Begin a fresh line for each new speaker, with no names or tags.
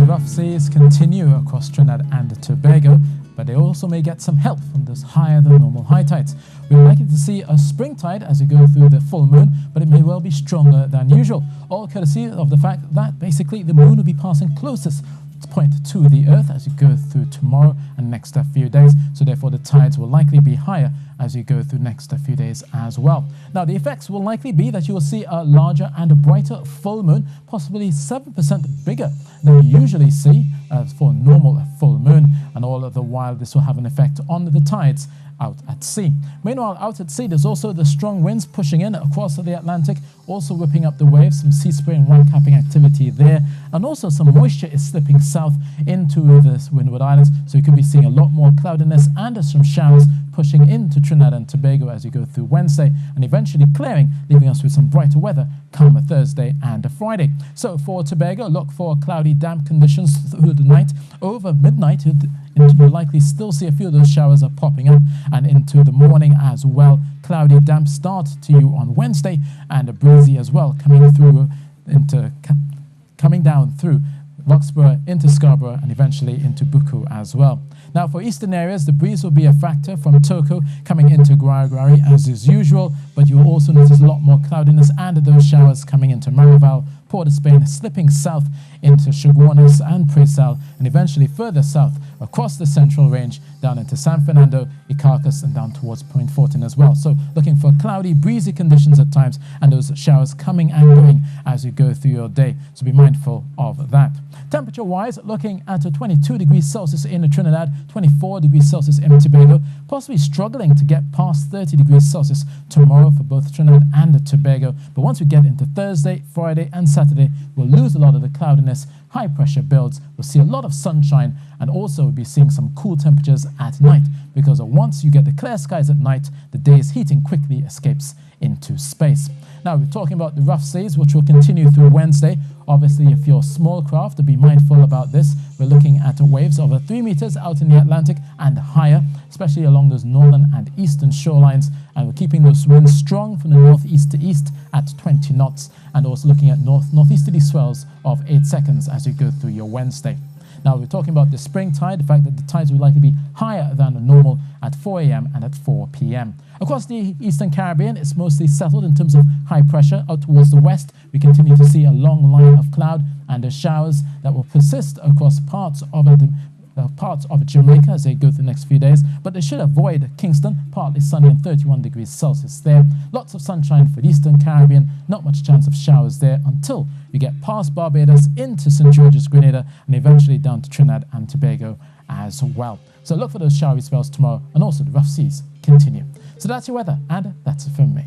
rough seas continue across Trinidad and Tobago, but they also may get some help from those higher than normal high tides. We're likely to see a spring tide as we go through the full moon, but it may well be stronger than usual, all courtesy of the fact that basically the moon will be passing closest point to the earth as you go through tomorrow and next few days, so therefore the tides will likely be higher as you go through next few days as well. Now the effects will likely be that you will see a larger and a brighter full moon, possibly 7% bigger than you usually see for a normal full moon, and all of the while this will have an effect on the tides out at sea. Meanwhile, out at sea, there's also the strong winds pushing in across the Atlantic, also whipping up the waves, some sea spray and whitecapping activity there, and also some moisture is slipping south into the Windward Islands, so you could be seeing a lot more cloudiness and some showers pushing into Trinidad and Tobago as you go through Wednesday, and eventually clearing, leaving us with some brighter weather come Thursday and Friday. So for Tobago, look for cloudy, damp conditions through the night. Over midnight, you'll likely still see a few of those showers are popping up, and into the morning as well. Cloudy, damp start to you on Wednesday, and a breezy as well coming down through Roxburgh into Scarborough and eventually into Buku as well. Now for eastern areas, the breeze will be a factor from Toko coming into Guayagari as is usual, but you will also notice a lot more cloudiness and those showers coming into Maraval, Port of Spain, slipping south into Chaguanas and Presal, and eventually further south across the central range down into San Fernando, Icarcus, and down towards Point Fortin as well. So looking for cloudy, breezy conditions at times, and those showers coming and going as you go through your day. So be mindful of that. Temperature-wise, looking at a 22 degrees Celsius in Trinidad, 24 degrees Celsius in Tobago, possibly struggling to get past 30 degrees Celsius tomorrow for both Trinidad and Tobago. But once we get into Thursday, Friday, and Saturday, we'll lose a lot of the cloudiness, high pressure builds, we'll see a lot of sunshine, and also we'll be seeing some cool temperatures at night, because once you get the clear skies at night, the day's heating quickly escapes into space. Now we're talking about the rough seas, which will continue through Wednesday. Obviously, if you're small craft, be mindful about this. We're looking at waves over 3 meters out in the Atlantic and higher, especially along those northern and eastern shorelines, and we're keeping those winds strong from the northeast to east at 20 knots, and also looking at northeasterly swells of 8 seconds as you go through your Wednesday. Now we're talking about the spring tide, the fact that the tides will likely be higher than normal at 4 a.m. and at 4 p.m. Across the Eastern Caribbean, it's mostly settled in terms of high pressure. Out towards the west, we continue to see a long line of cloud and the showers that will persist across parts of Jamaica as they go through the next few days, but they should avoid Kingston, partly sunny and 31 degrees Celsius there. Lots of sunshine for the Eastern Caribbean, not much chance of showers there until you get past Barbados into St. George's, Grenada, and eventually down to Trinidad and Tobago as well. So look for those showery spells tomorrow, and also the rough seas continue. So that's your weather, and that's it from me.